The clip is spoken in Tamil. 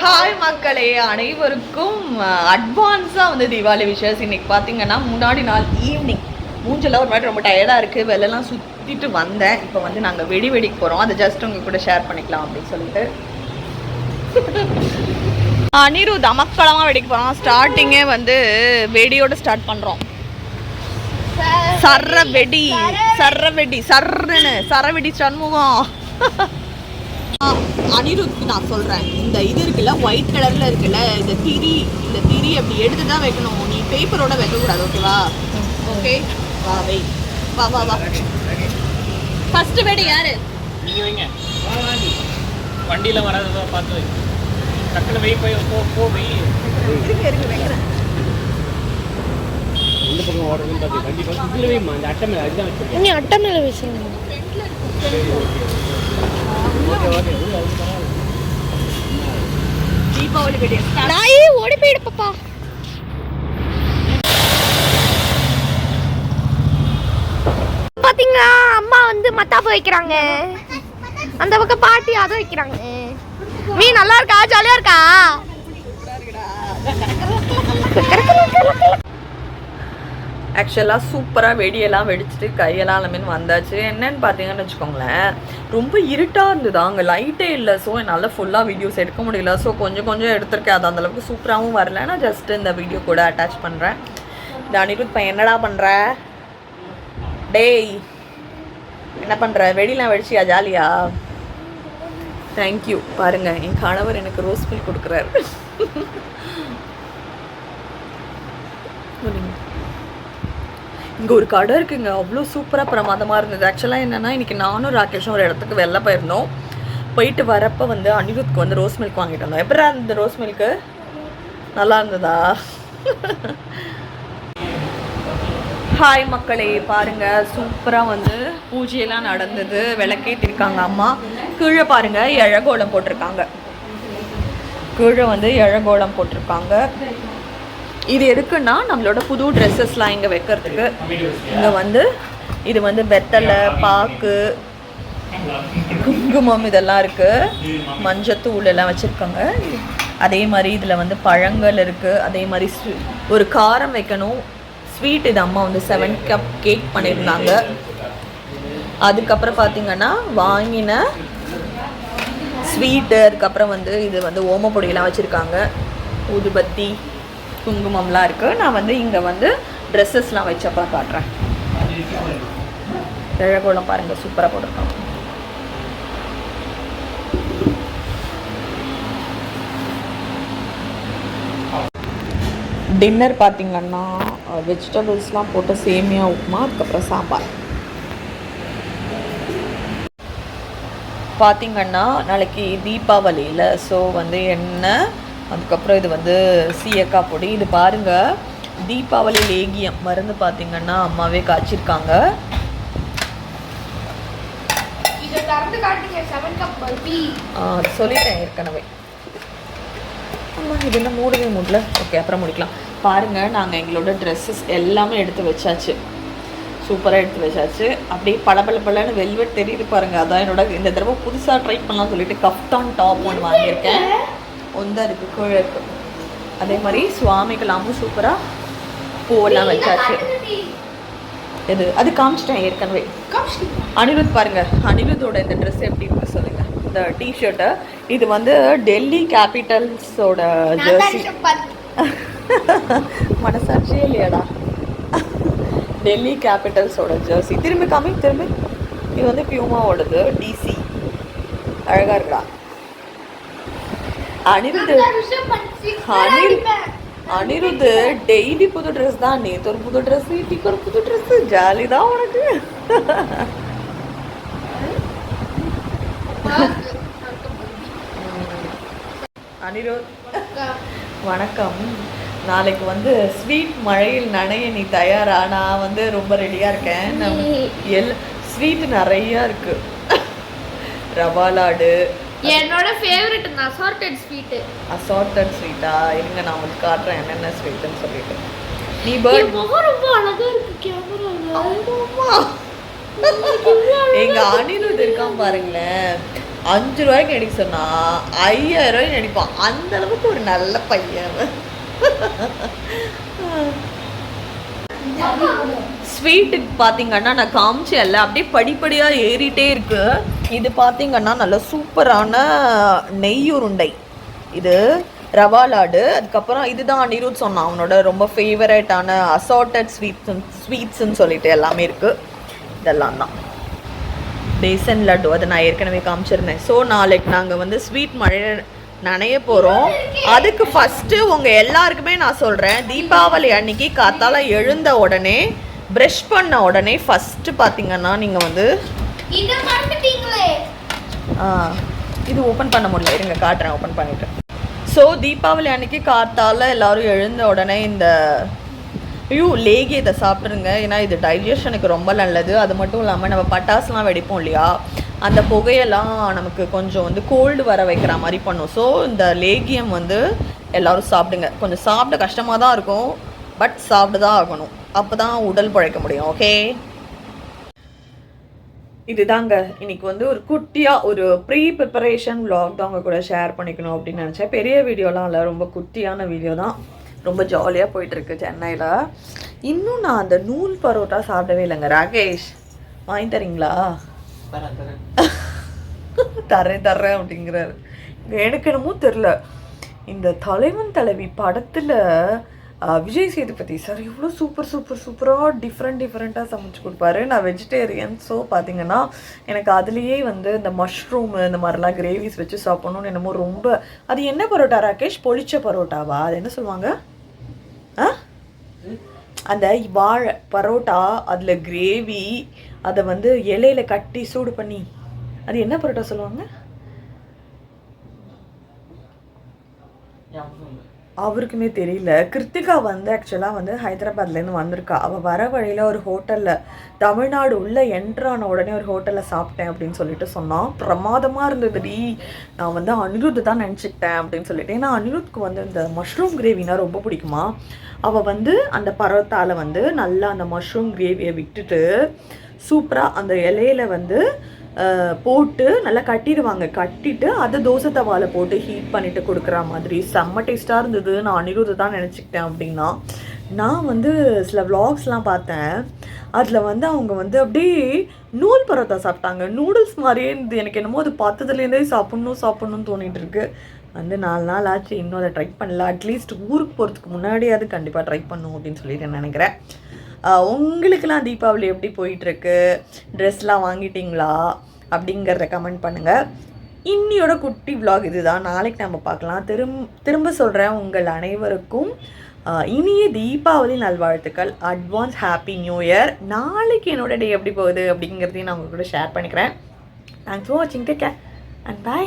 ஹாய் மக்களே, அனைவருக்கும் அட்வான்ஸாக வந்து தீபாவளி விஷஸ். இன்னைக்கு பார்த்தீங்கன்னா முன்னாடி நாள் ஈவினிங் மூஞ்செல்லாம் ஒரு மாதிரி ரொம்ப டயர்டாக இருக்குது. வெளிலலாம் சுற்றிட்டு வந்தேன். இப்போ வந்து நாங்கள் வெடிக்கு போகிறோம். அதை ஜஸ்ட் உங்கள் கூட ஷேர் பண்ணிக்கலாம் அப்படின்னு சொல்லிட்டு அனிருத் அமக்களமாக வெடிக்க போகிறோம். ஸ்டார்டிங்கே வந்து வெடியோடு ஸ்டார்ட் பண்ணுறோம். சரவெடி சரவெடி சண்முகம். அனிருத்துக்கு நான் சொல்கிறேன், இந்த இது இருக்குல்ல ஒயிட் கலரில் இருக்குல்ல, இந்த திரி அப்படி எடுத்து தான் வைக்கணும். நீ பேப்பரோட வைக்கக்கூடாது. ஓகேவா? ஓகே, வா வை, வா வா வா. ஃபர்ஸ்ட் வெடி யாரு? நீங்கள் வைங்க. வண்டியில் வராத பார்த்து வை. டக்குனு வை, போய் போ வை. இருக்கு வைக்கிறேன். இந்த பக்கம் ஓடுறதுன்னு பார்த்து வண்டி பார்த்து இதில் வைமா. அந்த அட்டை மேலே அதுதான் வச்சுருக்கேன். நீ அட்டை மேலே வச்சுருங்க. தீபாவளி வெடி நாயே ஓடி போயிடு பாப்பா. பாத்தீங்களா, அம்மா வந்து மத்தாப்பு வைக்கிறாங்க, அந்த பக்கம் பாட்டி அதை வைக்கிறாங்க. மீ நல்லா இருக்கா? ஜாலியா இருக்கா? ஆக்சுவலாக சூப்பராக வெடியெல்லாம் வெடிச்சிட்டு கையெல்லாம் எல்லாமே வந்தாச்சு. என்னன்னு பார்த்தீங்கன்னு வச்சுக்கோங்களேன், ரொம்ப இருட்டாக இருந்தது, அங்கே லைட்டே இல்லை. ஸோ என்னால் ஃபுல்லாக வீடியோஸ் எடுக்க முடியல. ஸோ கொஞ்சம் எடுத்திருக்கேன். அது அந்தளவுக்கு சூப்பராகவும் வரல. நான் ஜஸ்ட் இந்த வீடியோ கூட அட்டாச் பண்ணுறேன். இந்த அனிருத் பையன் என்னடா பண்ணுற? டேய் என்ன பண்ணுற? வெடிலாம் வெடிச்சியா? ஜாலியா? தேங்க்யூ. பாருங்கள், என் கணவர் எனக்கு ரோஸ் மில்க் கொடுக்குறாரு. இங்கே ஒரு கடை இருக்குங்க, அவ்வளோ சூப்பராக பிரமாதமாக இருந்தது. ஆக்சுவலாக என்னென்னா, இன்றைக்கி நானும் ராகேஷும் ஒரு இடத்துக்கு வெளில போயிருந்தோம். போயிட்டு வரப்போ வந்து அனிருத்துக்கு வந்து ரோஸ் மில்க் வாங்கிட்டு வந்தோம். எப்படா இருந்தது ரோஸ் மில்க்கு? நல்லா இருந்ததா? ஹாய் மக்களே, பாருங்கள், சூப்பராக வந்து பூஜையெல்லாம் நடந்தது. விளக்கேற்றிருக்காங்க அம்மா. கீழே பாருங்கள், இழகோலம் போட்டிருக்காங்க. கீழே வந்து இழகோலம் போட்டிருக்காங்க. இது எதுக்குன்னா, நம்மளோட புது ட்ரெஸ்ஸஸ்லாம் இங்கே வைக்கிறதுக்கு. இங்கே வந்து இது வந்து வெத்தலை, பாக்கு, குங்குமம் இதெல்லாம் இருக்குது. மஞ்சத்தூள் எல்லாம் வச்சுருக்காங்க. அதே மாதிரி இதில் வந்து பழங்கள் இருக்குது. அதே மாதிரி ஒரு காரம் வைக்கணும், ஸ்வீட். இது அம்மா வந்து 7 கப் கேக் பண்ணியிருந்தாங்க. அதுக்கப்புறம் பார்த்திங்கன்னா வாங்கின ஸ்வீட்டு. அதுக்கப்புறம் வந்து இது வந்து ஓமப்பொடியெல்லாம் வச்சுருக்காங்க. ஊதுபத்தி, குங்குமம்லாம் இருக்குது. நான் வந்து இங்கே வந்து ட்ரெஸ்ஸஸ்லாம் வச்சப்பறம் காட்டுறேன். இழகோலம் பாருங்கள், சூப்பராக போட்டிருக்கோம். டின்னர் பார்த்திங்கன்னா வெஜிடபிள்ஸ்லாம் போட்டு சேமியா உப்புமா, அதுக்கப்புறம் சாம்பார். பார்த்திங்கன்னா நாளைக்கு தீபாவளியில். ஸோ வந்து எண்ணெய், அதுக்கப்புறம் இது வந்து சீயக்காய் பொடி. இது பாருங்கள், தீபாவளி லேகியம் மருந்து பார்த்திங்கன்னா அம்மாவே காய்ச்சிருக்காங்க. சொல்லிட்டேன் ஏற்கனவே. ஆமாம், இது என்ன மூடவே மூடல. ஓகே, அப்புறம் முடிக்கலாம். பாருங்கள், நாங்கள் எங்களோட ட்ரெஸ்ஸஸ் எல்லாமே எடுத்து வச்சாச்சு. சூப்பராக எடுத்து வச்சாச்சு. அப்படியே பளபளன்னு வெல்வெட் தெரியுது பாருங்கள். அதான் என்னோட இந்த தடவை புதுசாக ட்ரை பண்ணலாம் சொல்லிட்டு கஃப்தான் டாப் ஒன்று வாங்கியிருக்கேன். ஒன்றா இருக்குது, கீழே இருக்குது. அதே மாதிரி சுவாமிக்கெல்லாமும் சூப்பராக பூவெல்லாம் வச்சாச்சு. இது அது காமிச்சிட்டேன் ஏற்கனவே. அனிருத் பாருங்கள், அனிருத்தோட இந்த ட்ரெஸ் எப்படி இருக்கு சொல்லுங்கள். இந்த டிஷர்ட்டு இது வந்து டெல்லி கேபிட்டல்ஸோட ஜெர்சி. மனசாட்சியே இல்லையாடா? டெல்லி கேபிட்டல்ஸோட ஜெர்சி. திரும்பி காமி, திரும்பி. இது வந்து பியூமாவோடது, டிசி. அழகாக இருக்குடா. அனிருத் டெய்லி புது ட்ரெஸ் தான். நேற்று ஒரு புது ட்ரெஸ், இன்னைக்கு ஒரு புது ட்ரெஸ். ஜாலி தான் உனக்கு. அனிருத் வணக்கம். நாளைக்கு வந்து ஸ்வீட் மழையில் நனைய நீ தயாரா? நான் வந்து ரொம்ப ரெடியாக இருக்கேன். ஸ்வீட் நிறையா இருக்குது. ரவா லாடு, என்னோட ஃபேவரட் அசார்ட்டட் ஸ்வீட். அசார்ட்டட் ஸ்வீட்டா? இருங்க, நான் உங்களுக்கு காட்டுறேன் என்னென்ன ஸ்வீட்டுன்னு சொல்லிட்டு. நீ ரொம்ப அழகா இருக்கு கேமரால. எங்க அனிருத் இருக்கான் பாருங்களேன், 5 ரூபாய்க்கு நடிக்க சொன்னா 5000 ரூபாய்க்கு நடிப்பான். அந்த அளவுக்கு ஒரு நல்ல பையன். ஸ்வீட்டுக்கு பார்த்தீங்கன்னா நான் காமிச்சேன்ல, அப்படியே படிப்படியாக ஏறிட்டே இருக்கு. இது பார்த்தீங்கன்னா நல்ல சூப்பரான நெய் உருண்டை, இது ரவா லாடு. அதுக்கப்புறம் இதுதான் அனிருத் சொன்னான் அவனோட ரொம்ப ஃபேவரட்டான அசார்ட்டட் ஸ்வீட்ஸ்ன்னு சொல்லிட்டு எல்லாமே இருக்குது. இதெல்லாம் தான் பேசன் லட்டு, அதை நான் ஏற்கனவே காமிச்சிருந்தேன். ஸோ நாளைக்கு நாங்கள் வந்து ஸ்வீட் மழை நனைய போகிறோம். அதுக்கு ஃபஸ்ட்டு உங்கள் எல்லாருக்குமே நான் சொல்கிறேன், தீபாவளி அன்னைக்கு காத்தால எழுந்த உடனே ப்ரஷ் பண்ண உடனே ஃபஸ்ட்டு பார்த்தீங்கன்னா நீங்கள் வந்து இது ஓப்பன் பண்ண முடியல, இருங்க காட்டுறேன் ஓப்பன் பண்ணிவிட்டு. ஸோ தீபாவளி அன்னைக்கு காத்தால எல்லோரும் எழுந்த உடனே இந்த லேகியத்தை சாப்பிட்ருங்க. ஏன்னா இது டைஜஷனுக்கு ரொம்ப நல்லது. அது மட்டும் இல்லாமல் நம்ம பட்டாசுலாம் வெடிப்போம் இல்லையா, அந்த புகையெல்லாம் நமக்கு கொஞ்சம் வந்து கோல்டு வர வைக்கிற மாதிரி பண்ணும். ஸோ இந்த லேகியம் வந்து எல்லோரும் சாப்பிடுங்க. கொஞ்சம் சாப்பிட கஷ்டமாக தான் இருக்கும், பட் சாப்பிட்டு தான் ஆகணும், அப்போ தான் உடல் பழைக்க முடியும். ஓகே, இதுதாங்க இன்னைக்கு வந்து ஒரு குட்டியாக ஒரு ப்ரீ ப்ரிப்பரேஷன் விலாக் தான் உங்கள் கூட ஷேர் பண்ணிக்கணும் அப்படின்னு நினச்சேன். பெரிய வீடியோலாம் இல்லை, ரொம்ப குட்டியான வீடியோ தான். ரொம்ப ஜாலியாக போயிட்டுருக்கு சென்னையில். இன்னும் நான் அந்த நூல் பரோட்டா சாப்பிடவே இல்லைங்க. ராகேஷ் வாங்கி தரீங்களா? தரேன் அப்படிங்கிறாரு. எனக்கு என்னமோ தெரில, இந்த தலைவன் தலைவி படத்தில் விஜய் சேதுபதி சார் இவ்வளோ சூப்பராக டிஃப்ரெண்ட்டாக சமைச்சு கொடுப்பாரு. நான் வெஜிடேரியன், ஸோ பார்த்தீங்கன்னா எனக்கு அதுலேயே வந்து இந்த மஷ்ரூமு இந்த மாதிரிலாம் கிரேவிஸ் வச்சு சாப்பிட்ணுன்னு என்னமோ ரொம்ப. அது என்ன பரோட்டா ராகேஷ்? பொளிச்ச பரோட்டாவா? அது என்ன சொல்லுவாங்க? அந்த வாழை பரோட்டா, அதில் கிரேவி, அதை வந்து இலையில கட்டி சூடு பண்ணி, அது என்ன பரோட்டா சொல்லுவாங்க? அவருக்குமே தெரியல. கிருத்திகா வந்து ஆக்சுவலாக வந்து ஹைதராபாத்லேருந்து வந்திருக்கா. அவள் வர வழியில் ஒரு ஹோட்டலில், தமிழ்நாடு உள்ளே என்ட்ரான உடனே ஒரு ஹோட்டலில் சாப்பிட்டேன் அப்படின்னு சொல்லிட்டு சொன்னான். பிரமாதமாக இருந்ததுடி, நான் வந்து அனிருத் தான் நினச்சிக்கிட்டேன் அப்படின்னு சொல்லிட்டு. ஏன்னா அனிருத்க்கு வந்து இந்த மஷ்ரூம் கிரேவினா ரொம்ப பிடிக்குமா. அவள் வந்து அந்த பரோட்டாவில் வந்து நல்லா அந்த மஷ்ரூம் கிரேவியை விட்டுட்டு சூப்பராக அந்த இலையில வந்து போட்டு நல்லா கட்டிடுவாங்க. கட்டிட்டு அதை தோசை தவால போட்டு ஹீட் பண்ணிட்டு கொடுக்குற மாதிரி செம்ம டேஸ்ட்டாக இருந்தது. நான் அனிருத் தான் நினச்சிக்கிட்டேன் அப்படின்னா. நான் வந்து சில விளாக்ஸ்லாம் பார்த்தேன், அதில் வந்து அவங்க வந்து அப்படியே நூல் பரோட்டா சாப்பிட்டாங்க. நூடுல்ஸ் மாதிரியே இருந்தது. எனக்கு என்னமோ அது பார்த்ததுலேருந்தே சாப்பிட்ணுன்னு தோணிட்டு இருக்கு. வந்து 4 நாள் ஆச்சு, இன்னும் அதை ட்ரை பண்ணல. அட்லீஸ்ட் ஊருக்கு போகிறதுக்கு முன்னாடியாவது கண்டிப்பாக ட்ரை பண்ணும் அப்படின்னு சொல்லிட்டு நினைக்கிறேன். உங்களுக்கெல்லாம் தீபாவளி எப்படி போயிட்டுருக்கு? ட்ரெஸ்லாம் வாங்கிட்டீங்களா அப்படிங்கிறத கமெண்ட் பண்ணுங்கள். இன்னியோட குட்டி விலாக் இதுதான். நாளைக்கு நம்ம பார்க்கலாம். திரும்ப சொல்கிறேன், உங்கள் அனைவருக்கும் இனிய தீபாவளி நல்வாழ்த்துக்கள். Advance happy new year. நாளைக்கு என்னோட டே எப்படி போகுது அப்படிங்கிறதையும் நான் உங்கள் கூட ஷேர் பண்ணிக்கிறேன். தேங்க்ஸ் ஃபார் வாட்சிங். Take care and by.